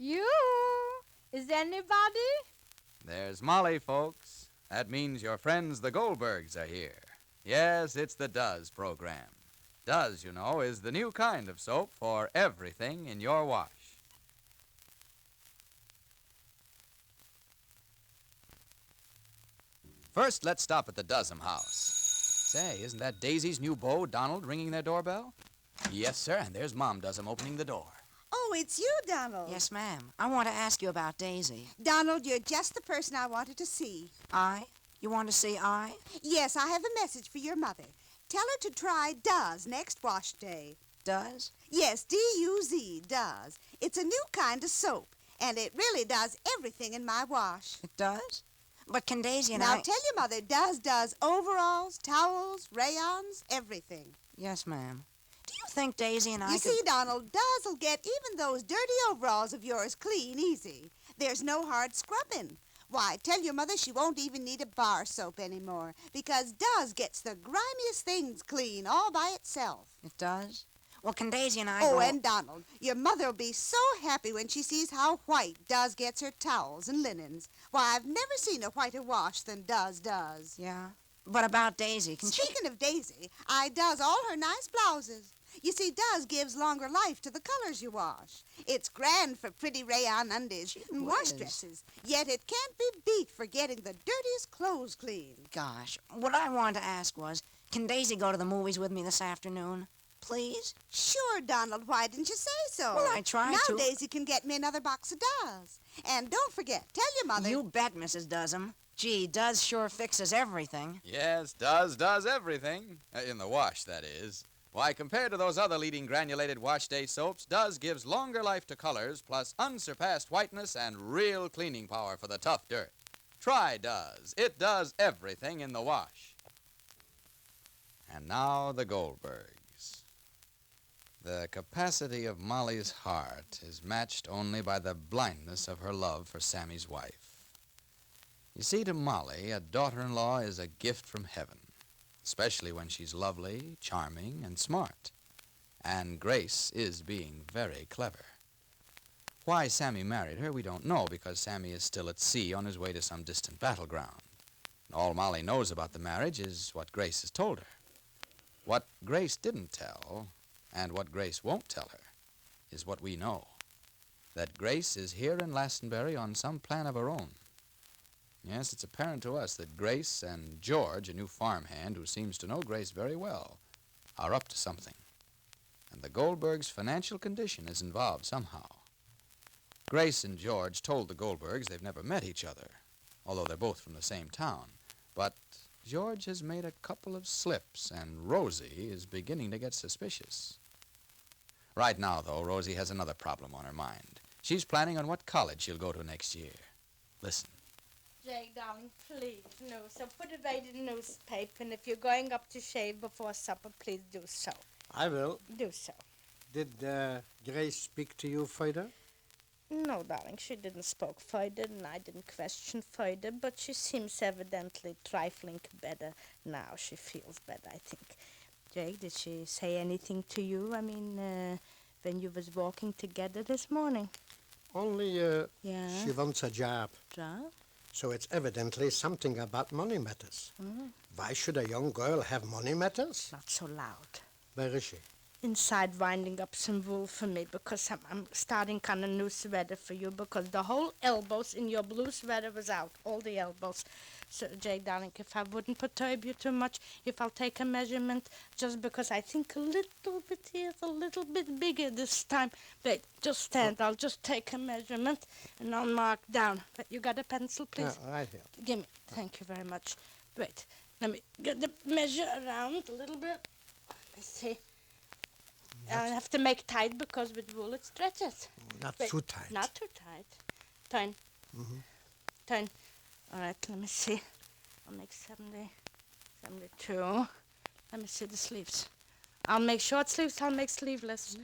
You? Is anybody? There's Molly, folks. That means your friends the Goldbergs are here. Yes, it's the Does program. Does, you know, is the new kind of soap for everything in your wash. First, let's stop at the Does'em house. Say, isn't that Daisy's new beau, Donald, ringing their doorbell? Yes, sir, and there's Mom Does'em opening the door. Oh, it's you, Donald. Yes, ma'am. I want to ask you about Daisy. Donald, you're just the person I wanted to see. I? You want to see I? Yes, I have a message for your mother. Tell her to try Does next wash day. Does? Yes, D-U-Z, Does. It's a new kind of soap, and it really does everything in my wash. It does? But can Daisy and Now I... tell your mother Does does overalls, towels, rayons, everything. Yes, ma'am. Do you think Daisy and I You could... see, Donald, Does will get even those dirty overalls of yours clean easy. There's no hard scrubbing. Why, tell your mother she won't even need a bar soap anymore, because Does gets the grimiest things clean all by itself. It does? Well, can Daisy and I Oh, go... and Donald, your mother'll be so happy when she sees how white Does gets her towels and linens. Why, I've never seen a whiter wash than Does does. Yeah? But about Daisy, can she... Speaking of Daisy, I does all her nice blouses. You see, Does gives longer life to the colors you wash. It's grand for pretty rayon undies and wash dresses, yet it can't be beat for getting the dirtiest clothes clean. Gosh, what I wanted to ask was, can Daisy go to the movies with me this afternoon? Please? Sure, Donald, why didn't you say so? Well, I tried to. Now Daisy can get me another box of Does. And don't forget, tell your mother... You bet, Mrs. Does'em. Gee, Does sure fixes everything. Yes, does everything. In the wash, that is. Why, compared to those other leading granulated wash day soaps, Does gives longer life to colors, plus unsurpassed whiteness and real cleaning power for the tough dirt. Try Does. It does everything in the wash. And now the Goldbergs. The capacity of Molly's heart is matched only by the blindness of her love for Sammy's wife. You see, to Molly, a daughter-in-law is a gift from heaven, especially when she's lovely, charming, and smart. And Grace is being very clever. Why Sammy married her, we don't know, because Sammy is still at sea on his way to some distant battleground. All Molly knows about the marriage is what Grace has told her. What Grace didn't tell, and what Grace won't tell her, is what we know. That Grace is here in Lastenbury on some plan of her own. Yes, it's apparent to us that Grace and George, a new farmhand who seems to know Grace very well, are up to something. And the Goldbergs' financial condition is involved somehow. Grace and George told the Goldbergs they've never met each other, although they're both from the same town. But George has made a couple of slips, and Rosie is beginning to get suspicious. Right now, though, Rosie has another problem on her mind. She's planning on what college she'll go to next year. Listen. Jake, darling, please, no. So put away the newspaper, and if you're going up to shave before supper, please do so. I will. Do so. Did Grace speak to you further? No, darling, she didn't spoke further, and I didn't question further, but she seems evidently trifling better now. She feels better, I think. Jake, did she say anything to you? I mean, when you was walking together this morning? Only, she wants a job. Job? So it's evidently something about money matters. Mm. Why should a young girl have money matters? Not so loud. Where is she? Inside winding up some wool for me, because I'm starting kind of new sweater for you, because the whole elbows in your blue sweater was out, all the elbows. So, Jay, darling, if I wouldn't perturb you too much, if I'll take a measurement, just because I think a little bit here is a little bit bigger this time. Wait, just stand. I'll just take a measurement, and I'll mark down. But you got a pencil, please? Yeah, right here. Give me. Thank you very much. Wait, let me get the measure around a little bit. Let me see. I'll have to make tight because with wool it stretches. Not Wait, too tight. Not too tight. Turn. Mm-hmm. Turn. All right, let me see. I'll make 70, 72. Let me see the sleeves. I'll make short sleeves, I'll make sleeveless.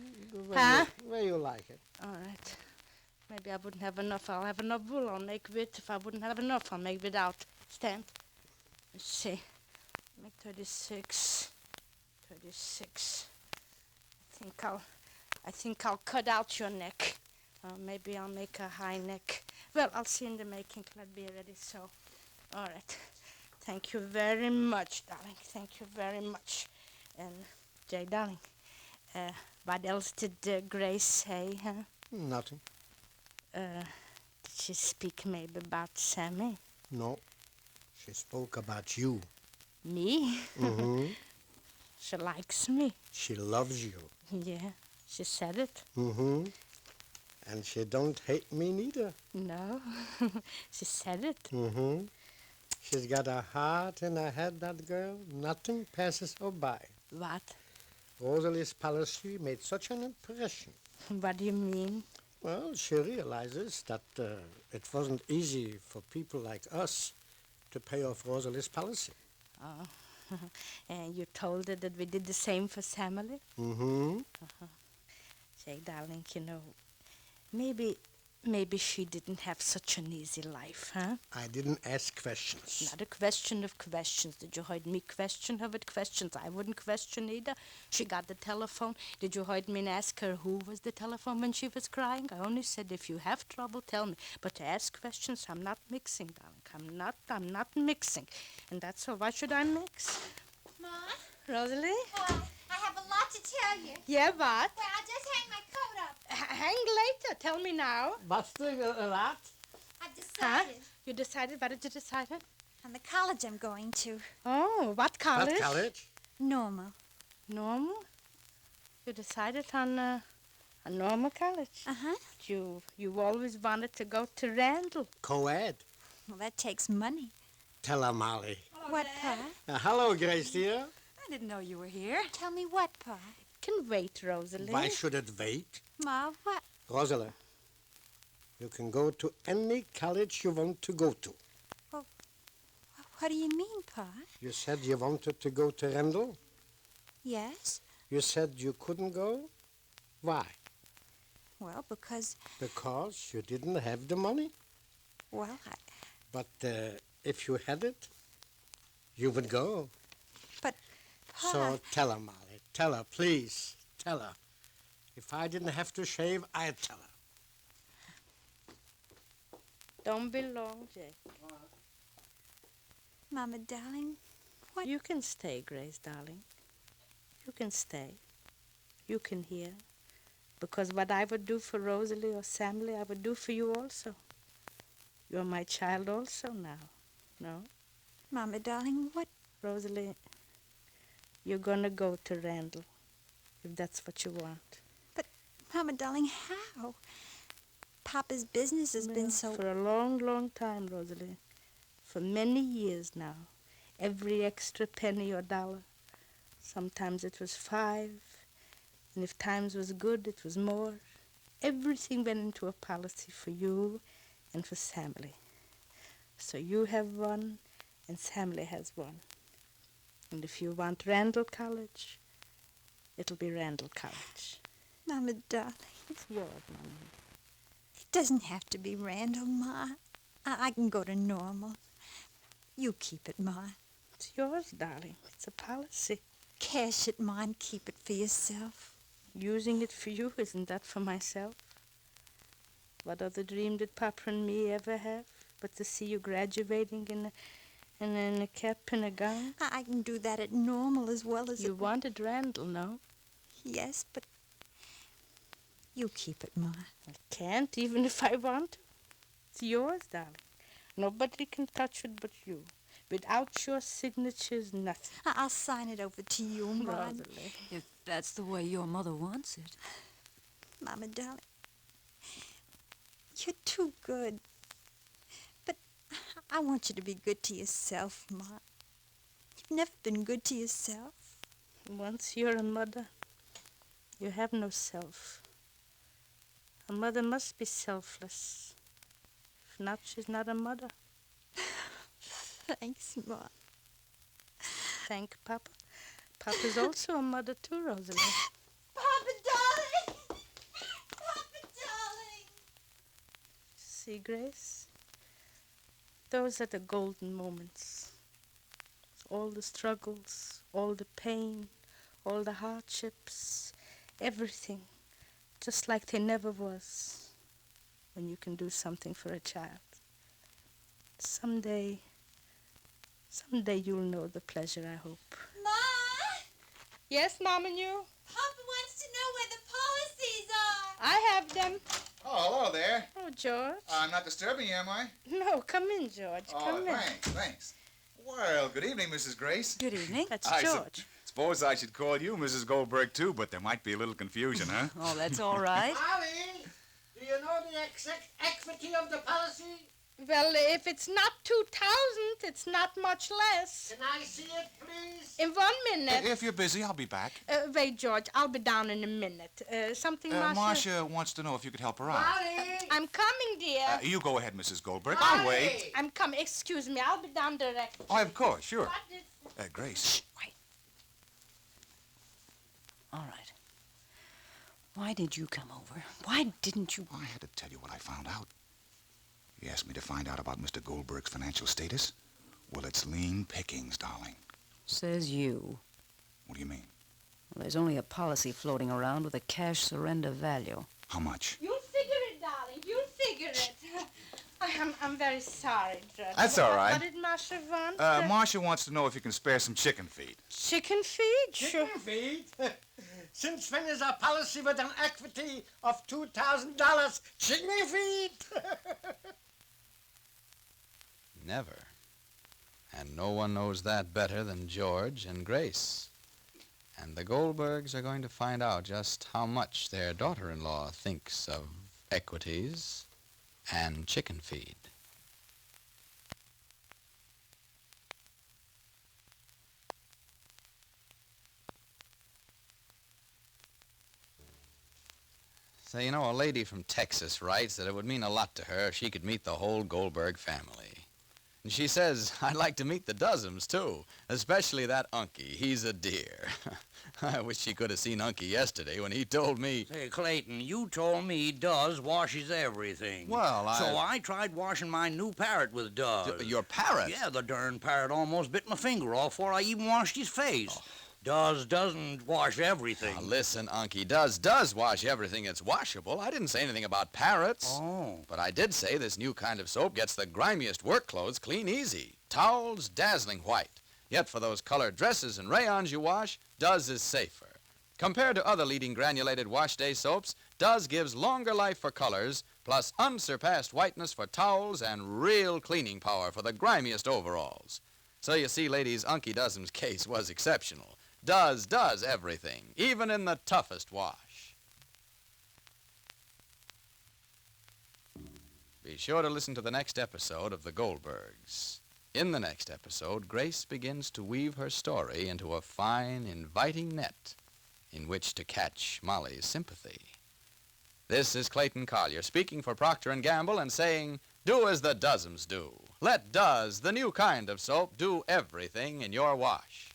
Where you like it. All right. Maybe I wouldn't have enough. I'll have enough wool. I'll make with. If I wouldn't have enough, I'll make without. Stand. Let's see. Make 36. 36. I think I'll cut out your neck. Maybe I'll make a high neck. Well, I'll see in the making. Let be ready. So, all right. Thank you very much, darling. Thank you very much. And Jay, darling, what else did Grace say? Huh? Nothing. Did she speak maybe about Sammy? No. She spoke about you. Me? Mm-hmm. She likes me. She loves you. Yeah, she said it. Mm-hmm. And she don't hate me neither. No, she said it. Mm-hmm. She's got a heart in her head, that girl. Nothing passes her by. What? Rosalie's policy made such an impression. What do you mean? Well, she realizes that it wasn't easy for people like us to pay off Rosalie's policy. Oh, and you told her that we did the same for Sammy? Mm-hmm. Say, darling, you know, maybe she didn't have such an easy life, huh? I didn't ask questions. Not a question of questions. Did you heard me question her with questions? I wouldn't question either. She got the telephone. Did you heard me and ask her who was the telephone when she was crying? I only said, if you have trouble, tell me. But to ask questions, I'm not mixing, darling. I'm not mixing. And that's all. Why should I mix? Ma? Rosalie? I have a lot to tell you. Yeah, what? Well, I'll just hang my coat up. Hang later. Tell me now. What's the lot? I've Huh? decided You decided? What did you decide? on the college I'm going to. Oh, what college? What college? Normal. Normal? You decided on a normal college? Uh-huh. You always wanted to go to Randall. Co-ed. Well, that takes money. Tell her, Molly. What, Pa? Hello, Grace dear. I didn't know you were here. Tell me what, Pa? Can wait, Rosalie. Why should it wait? Ma, what? Rosalie, you can go to any college you want to go to. What do you mean, Pa? You said you wanted to go to Randall. Yes? You said you couldn't go. Why? Well, because, Because you didn't have the money. well, But if you had it, you would go. Pa... So tell her, Molly. Tell her, please. Tell her. If I didn't have to shave, I'd tell her. Don't be long, Jay. Mama, darling, what? You can stay, Grace, darling. You can stay. You can hear. Because what I would do for Rosalie or Sammy, I would do for you also. You're my child also now. No? Mama, darling, what? Rosalie, you're gonna go to Randall, if that's what you want. Mama, darling, how? Papa's business has been so... For a long, long time, Rosalie. For many years now. Every extra penny or dollar. Sometimes it was 5. And if times was good, it was more. Everything went into a policy for you and for Sammy. So you have one, and Sammy has one. And if you want Randall College, it'll be Randall College. Mama, darling, It's yours, Mommy. it doesn't have to be Randall, Ma. I can go to Normal. You keep it, Ma. It's yours, darling. It's a policy. Cash it, Ma, and keep it for yourself. Using it for you, isn't that for myself? What other dream did Papa and me ever have but to see you graduating in a cap and a gown? I can do that at Normal as well as... You wanted Randall, no? Yes, but... You keep it, Ma. I can't, even if I want to. It's yours, darling. Nobody can touch it but you. Without your signatures, nothing. I'll sign it over to you, Ma. Rosalie. If that's the way your mother wants it. Mama, darling, you're too good. But I want you to be good to yourself, Ma. You've never been good to yourself. Once you're a mother, you have no self. A mother must be selfless. If not, she's not a mother. Thanks, Ma. Thank Papa. Papa's also a mother too, Rosalie. Papa, darling! Papa, darling! See, Grace? Those are the golden moments. All the struggles, all the pain, all the hardships, everything, just like they never was. when you can do something for a child. Someday you'll know the pleasure, I hope. Ma? Yes, Mom and you? Papa wants to know where the policies are. I have them. Oh, hello there. Oh, George. I'm not disturbing you, am I? No, come in, George. Come in. Thanks. Well, good evening, Mrs. Grace. Good evening. That's I George. Suppose I should call you Mrs. Goldberg, too, but there might be a little confusion, huh? Oh, that's all right. Molly, do you know the exact equity of the policy? Well, if it's not 2,000, it's not much less. Can I see it, please? In 1 minute. If you're busy, I'll be back. Wait, George. I'll be down in a minute. Something, Marcia? Marcia wants to know if you could help her out. Molly! I'm coming, dear. You go ahead, Mrs. Goldberg. I'll wait. I'm coming. Excuse me. I'll be down directly. Oh, of course, sure. What is... Grace. Wait. All right. Why did you come over? Why didn't you... I had to tell you what I found out. You asked me to find out about Mr. Goldberg's financial status? Well, it's lean pickings, darling. Says you. What do you mean? Well, there's only a policy floating around with a cash surrender value. How much? You'll figure it, darling. You'll figure it. I'm very sorry, George. That's all right. What did Marcia want? Marcia wants to know if you can spare some chicken feed. Chicken feed? Sure. Chicken feed? Since when is a policy with an equity of $2,000 chicken feed? Never. And no one knows that better than George and Grace. And the Goldbergs are going to find out just how much their daughter-in-law thinks of equities and chicken feed. So, you know, a lady from Texas writes that it would mean a lot to her if she could meet the whole Goldberg family. And she says, I'd like to meet the Dozens, too, especially that Unky. He's a dear. I wish she could have seen Unky yesterday when he told me... Say, Clayton, you told me Duz washes everything. Well, So I tried washing my new parrot with Duz. Your parrot? Yeah, the darn parrot almost bit my finger off before I even washed his face. Duz doesn't wash everything. Now, listen, Unky, does wash everything that's washable. I didn't say anything about parrots. Oh. But I did say this new kind of soap gets the grimiest work clothes clean easy. Towels dazzling white. Yet for those colored dresses and rayons you wash, Duz is safer. Compared to other leading granulated wash day soaps, Duz gives longer life for colors, plus unsurpassed whiteness for towels and real cleaning power for the grimiest overalls. So you see, ladies, Unky Dozen's case was exceptional. Duz does everything, even in the toughest wash. Be sure to listen to the next episode of The Goldbergs. In the next episode, Grace begins to weave her story into a fine, inviting net in which to catch Molly's sympathy. This is Clayton Collier speaking for Procter & Gamble and saying, do as the Dozens do. Let Duz, the new kind of soap, do everything in your wash.